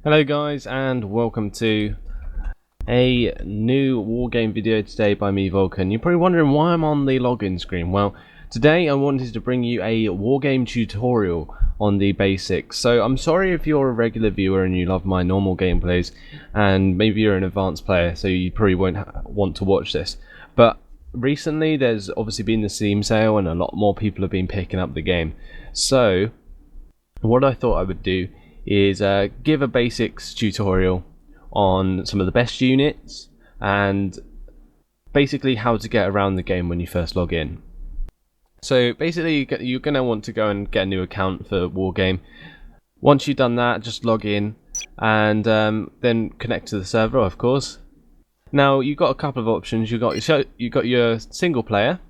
Hello guys, and welcome to a new Wargame video today by me, Vulcan. You're probably wondering why I'm on the login screen. Well, today I wanted to bring you a Wargame tutorial on the basics. So I'm sorry if you're a regular viewer and you love my normal gameplays, and maybe you're an advanced player so you probably won't want to watch this. But recently there's obviously been the Steam sale and a lot more people have been picking up the game. So what I thought I would do is give a basics tutorial on some of the best units and basically how to get around the game when you first log in. So basically you're going to want to go and get a new account for Wargame. Once you've done that, just log in and then connect to the server, of course. Now you've got a couple of options. You've got your single player,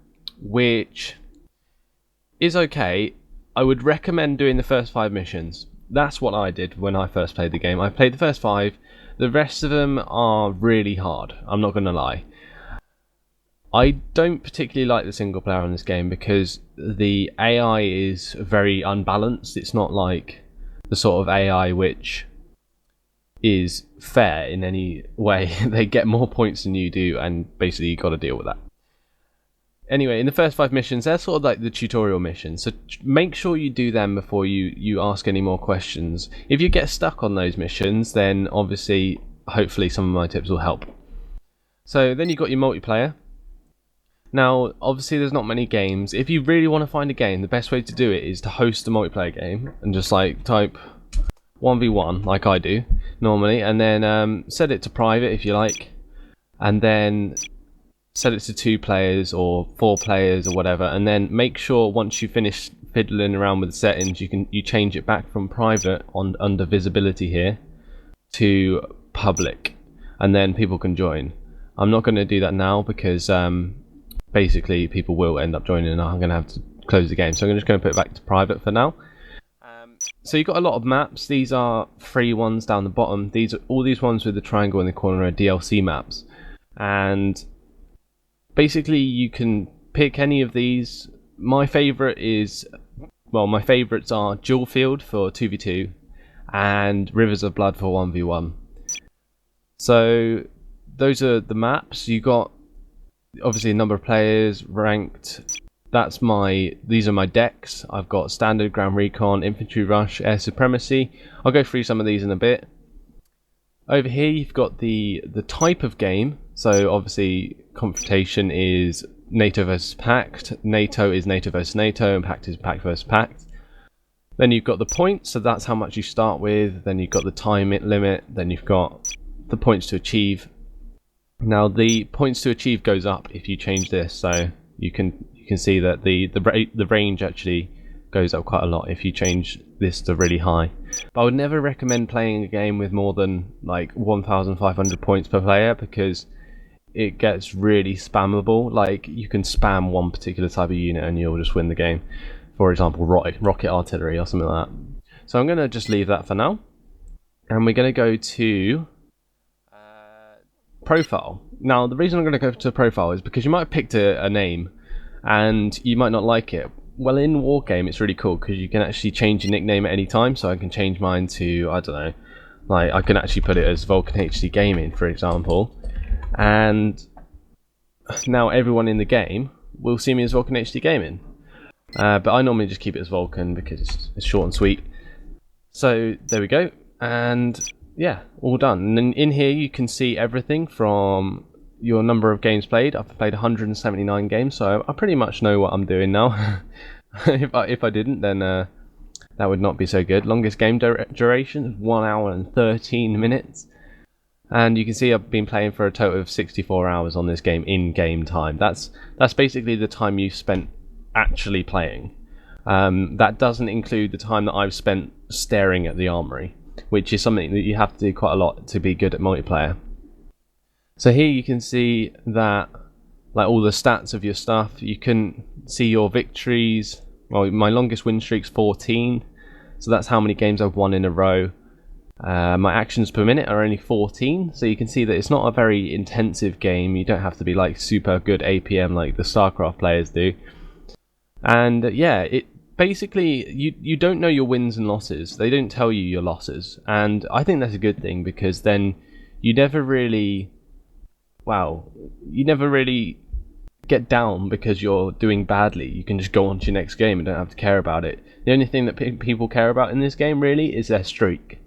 which is okay. I would recommend doing the first 5 missions. That's what I did when I first played the game. I played the first 5. The rest of them are really hard, I'm not going to lie. I don't particularly like the single player on this game because the AI is very unbalanced. It's not like the sort of AI which is fair in any way. They get more points than you do, and basically you've got to deal with that. Anyway, in the first 5 missions, they're sort of like the tutorial missions, so make sure you do them before you ask any more questions. If you get stuck on those missions, then obviously, hopefully some of my tips will help. So then you've got your multiplayer. Now, obviously there's not many games. If you really want to find a game, the best way to do it is to host a multiplayer game and just like type 1v1 like I do normally, and then set it to private if you like, and then set it to 2 players or 4 players or whatever, and then make sure once you finish fiddling around with the settings you change it back from private under visibility here to public, and then people can join. I'm not going to do that now because basically people will end up joining and I'm going to have to close the game, so I'm just going to put it back to private for now. So you've got a lot of maps. These are free ones down the bottom. All these ones with the triangle in the corner are DLC maps, and basically you can pick any of these. My favourite is, well, my favourites are Dual Field for 2v2 and Rivers of Blood for 1v1. So those are the maps. You got obviously a number of players, ranked. These are my decks. I've got Standard, Ground Recon, Infantry Rush, Air Supremacy. I'll go through some of these in a bit. Over here you've got the type of game. So obviously Confrontation is NATO versus Pact, NATO is NATO versus NATO, and Pact is Pact versus Pact. Then you've got the points, so that's how much you start with. Then you've got the time limit. Then you've got the points to achieve. Now the points to achieve goes up if you change this, so you can see that the range actually goes up quite a lot if you change this to really high. But I would never recommend playing a game with more than like 1,500 points per player because it gets really spammable. Like you can spam one particular type of unit and you'll just win the game. For example, rocket artillery or something like that. So I'm going to just leave that for now, and we're going to go to profile. Now the reason I'm going to go to profile is because you might have picked a name and you might not like it. Well, in Wargame it's really cool because you can actually change your nickname at any time. So I can change mine to, I don't know, like I can actually put it as VulcanHDGaming, for example, and now everyone in the game will see me as VulcanHDGaming. But I normally just keep it as Vulcan because it's short and sweet. So there we go, and yeah, all done. And then in here you can see everything from your number of games played. I've played 179 games, so I pretty much know what I'm doing now. if I didn't, then that would not be so good. Longest game duration is 1 hour and 13 minutes. And you can see I've been playing for a total of 64 hours on this game in game time. That's basically the time you've spent actually playing. That doesn't include the time that I've spent staring at the Armory, which is something that you have to do quite a lot to be good at multiplayer. So here you can see that, like, all the stats of your stuff. You can see your victories. Well, my longest win streak's 14, so that's how many games I've won in a row. My actions per minute are only 14, so you can see that it's not a very intensive game. You don't have to be like super good APM like the StarCraft players do. And yeah, basically, you don't know your wins and losses. They don't tell you your losses, and I think that's a good thing, because then you never really, you never really get down because you're doing badly. You can just go on to your next game and don't have to care about it. The only thing that people care about in this game really is their streak,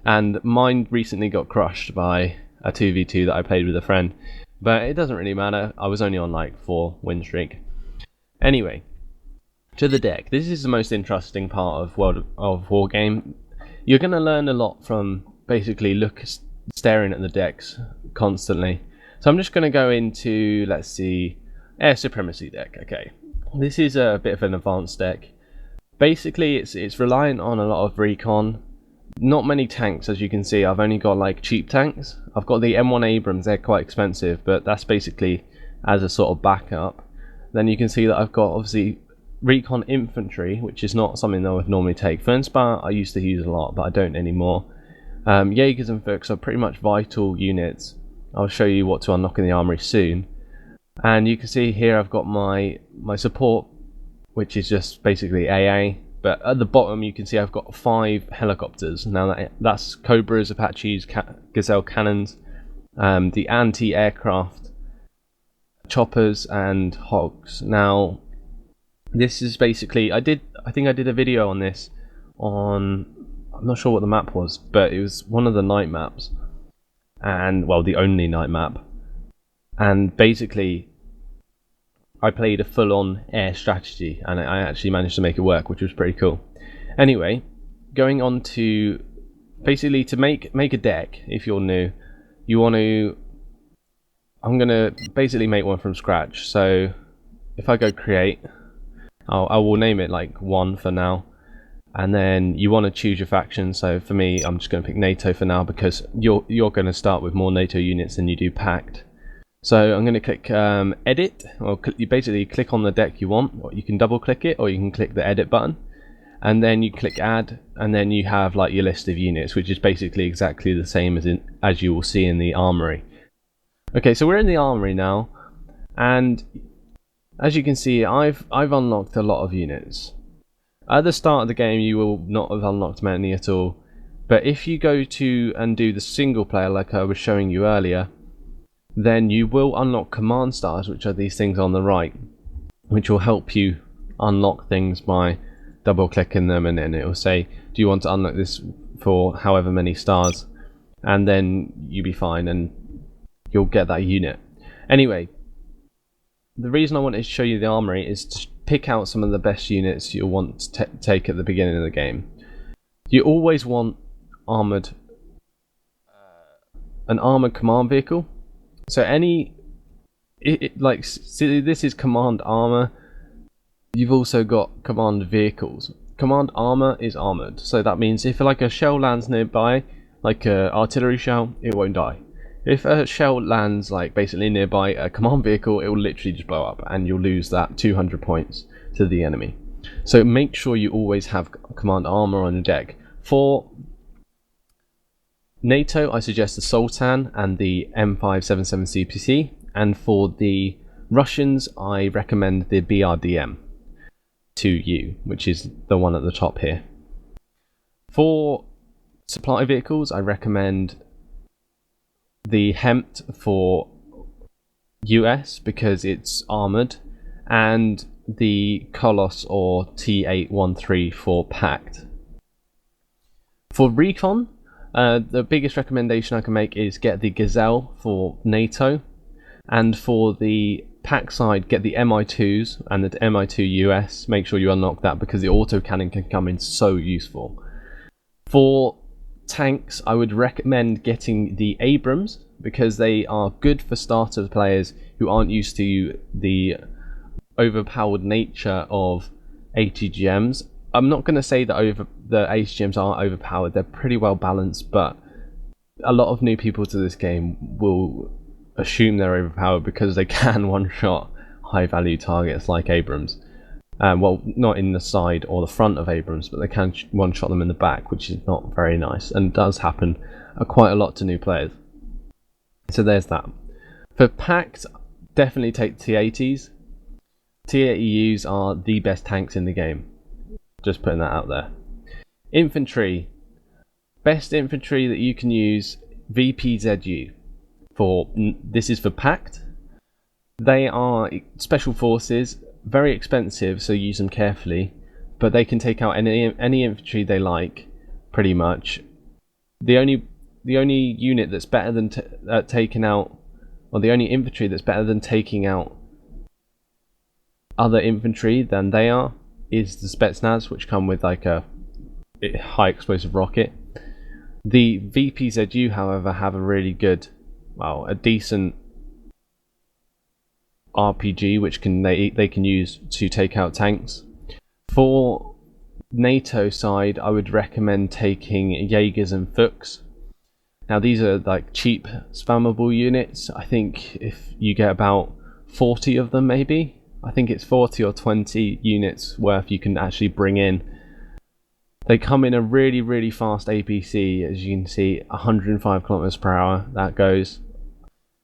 and mine recently got crushed by a 2v2 that I played with a friend, but it doesn't really matter. I was only on like 4 win streak. Anyway, to the deck. This is the most interesting part of Wargame. You're going to learn a lot from basically staring at the decks constantly. So I'm just going to go into, let's see, Air Supremacy deck. Okay, this is a bit of an advanced deck. Basically, it's reliant on a lot of Recon. Not many tanks, as you can see. I've only got like cheap tanks. I've got the M1 Abrams. They're quite expensive, but that's basically as a sort of backup. Then you can see that I've got obviously Recon Infantry, which is not something that I would normally take. Fernspar I used to use a lot, but I don't anymore. Jaegers and Fuchs are pretty much vital units. I'll show you what to unlock in the Armory soon. And you can see here I've got my support, which is just basically AA. But at the bottom you can see I've got 5 helicopters. Now that's Cobras, Apaches, Gazelle cannons, the anti-aircraft choppers and hogs. Now this is basically, I think I did a video on this on, I'm not sure what the map was, but it was one of the night maps, and well, the only night map. And basically I played a full-on air strategy, and I actually managed to make it work, which was pretty cool. Anyway, going on to basically to make a deck. If you're new, you want to, I'm gonna basically make one from scratch. So if I go create, I will name it like 1 for now, and then you want to choose your faction. So for me, I'm just going to pick NATO for now, because you're going to start with more NATO units than you do Pact. So I'm going to click edit. Well, you basically click on the deck you want, or you can double click it, or you can click the edit button, and then you click add, and then you have like your list of units, which is basically exactly the same as you will see in the Armory. Okay, so we're in the Armory now, and as you can see, I've unlocked a lot of units. At the start of the game you will not have unlocked many at all, but if you go to and do the single player like I was showing you earlier, then you will unlock command stars, which are these things on the right, which will help you unlock things by double clicking them, and then it will say, do you want to unlock this for however many stars, and then you'll be fine and you'll get that unit. Anyway, the reason I wanted to show you the Armory is to pick out some of the best units you'll want to take at the beginning of the game. You always want an armored command vehicle. So see, this is command armor. You've also got command vehicles. Command armor is armored, so that means if like a shell lands nearby, like a artillery shell, it won't die. If a shell lands like basically nearby a command vehicle, it will literally just blow up, and you'll lose that 200 points to the enemy. So make sure you always have command armor on your deck. For NATO, I suggest the Sultan and the M577 CPC, and for the Russians, I recommend the BRDM 2U, which is the one at the top here. For supply vehicles, I recommend the Hempt for US because it's armored, and the Kolos or T813 for Pact. For Recon, the biggest recommendation I can make is get the Gazelle for NATO, and for the Pact side, get the MI2s and the MI2 US. Make sure you unlock that because the autocannon can come in so useful. For tanks, I would recommend getting the Abrams because they are good for starter players who aren't used to the overpowered nature of ATGMs. I'm not going to say that the ATGMs aren't overpowered. They're pretty well balanced, but a lot of new people to this game will assume they're overpowered because they can one-shot high-value targets like Abrams. Well, not in the side or the front of Abrams, but they can one-shot them in the back, which is not very nice, and does happen quite a lot to new players. So there's that. For Pact, definitely take T80s. T80Us are the best tanks in the game. Just putting that out there. Infantry. Best infantry that you can use, VPZU. This is for Pact. They are special forces, very expensive, so use them carefully. But they can take out any infantry they like, pretty much. The only unit that's better than taking out, or the only infantry that's better than taking out other infantry than they are, is the Spetsnaz, which come with like a high explosive rocket. The VPZU, however, have a really good, well, a decent RPG which they can use to take out tanks. For NATO side, I would recommend taking Jaegers and Fuchs. Now these are like cheap spammable units. I think if you get about 40 of them, maybe. I think it's 40 or 20 units worth you can actually bring in. They come in a really fast APC, as you can see, 105 kilometers per hour that goes,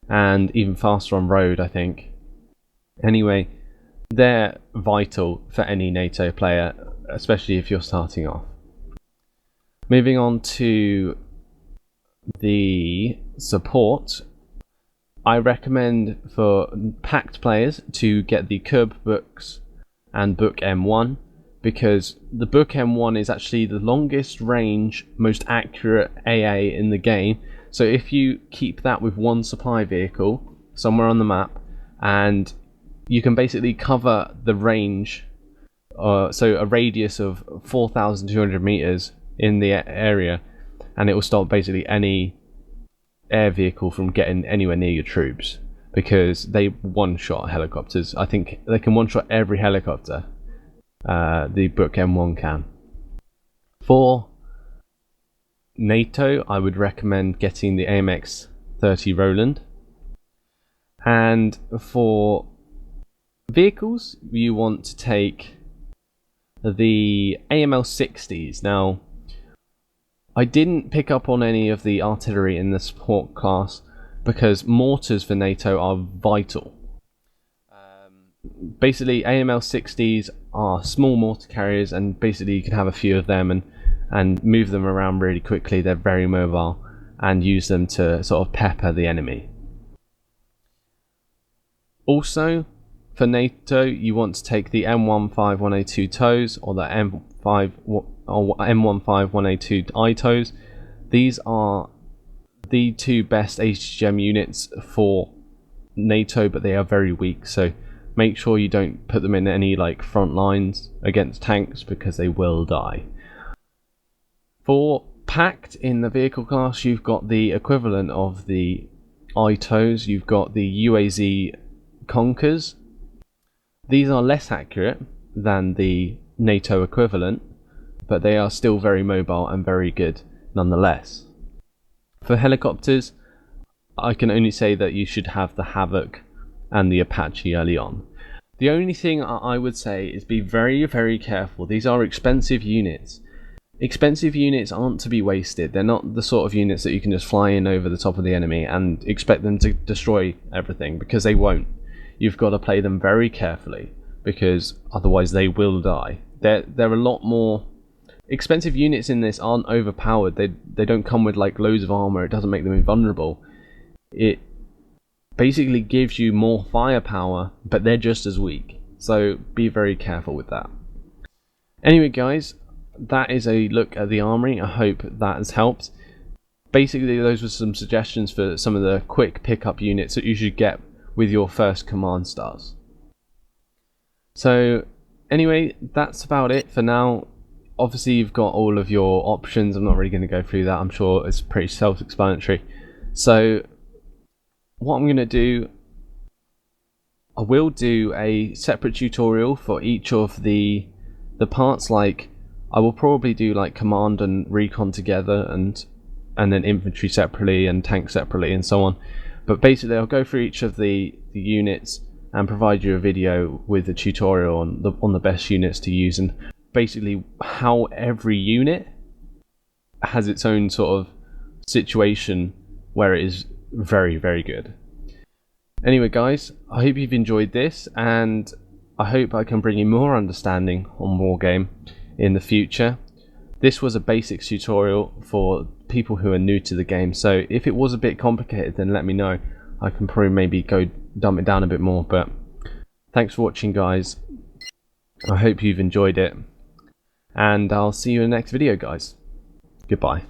and even faster on road, I think. Anyway, they're vital for any NATO player, especially if you're starting off. Moving on to the support, I recommend for Pact players to get the Curb books and book M1, because the book M1 is actually the longest range, most accurate AA in the game. So if you keep that with one supply vehicle somewhere on the map, and you can basically cover the range, so a radius of 4,200 meters in the area, and it will stop basically any air vehicle from getting anywhere near your troops, because they one-shot helicopters. I think they can one-shot every helicopter. The book M1 can. For NATO, I would recommend getting the AMX 30 Roland. And for vehicles, you want to take the AML 60s. Now, I didn't pick up on any of the artillery in the support class because mortars for NATO are vital. Basically, AML 60s are small mortar carriers, and basically you can have a few of them and move them around really quickly. They're very mobile, and use them to sort of pepper the enemy. Also, for NATO, you want to take the M15 1A2 TOWs or the M15 1A2 ITOWs. These are the two best HDGM units for NATO, but they are very weak, so make sure you don't put them in any like front lines against tanks, because they will die. For Pact in the vehicle class, you've got the equivalent of the ITOWs. You've got the UAZ Conkers. These are less accurate than the NATO equivalent, but they are still very mobile and very good nonetheless. For helicopters, I can only say that you should have the Havoc and the Apache early on. The only thing I would say is be very careful. These are expensive units. Expensive units aren't to be wasted. They're not the sort of units that you can just fly in over the top of the enemy and expect them to destroy everything, because they won't. You've got to play them very carefully, because otherwise they will die. They're a lot more expensive units in this. Aren't overpowered. They don't come with like loads of armor. It doesn't make them invulnerable. It basically gives you more firepower, but they're just as weak. So be very careful with that. Anyway guys, that is a look at the Armory. I hope that has helped. Basically those were some suggestions for some of the quick pickup units that you should get with your first command stars. So anyway, that's about it for now. Obviously you've got all of your options. I'm not really going to go through that. I'm sure it's pretty self-explanatory. So what I'm going to do, I will do a separate tutorial for each of the parts. Like I will probably do like command and recon together, and then infantry separately and tank separately and so on. But basically I'll go through each of the units and provide you a video with a tutorial on the best units to use, and basically how every unit has its own sort of situation where it is very good. Anyway guys, I hope you've enjoyed this, and I hope I can bring you more understanding on Wargame. in the future. This was a basics tutorial for people who are new to the game, so if it was a bit complicated then let me know. I can probably maybe go dumb it down a bit more, but thanks for watching guys. I hope you've enjoyed it, and I'll see you in the next video guys. Goodbye.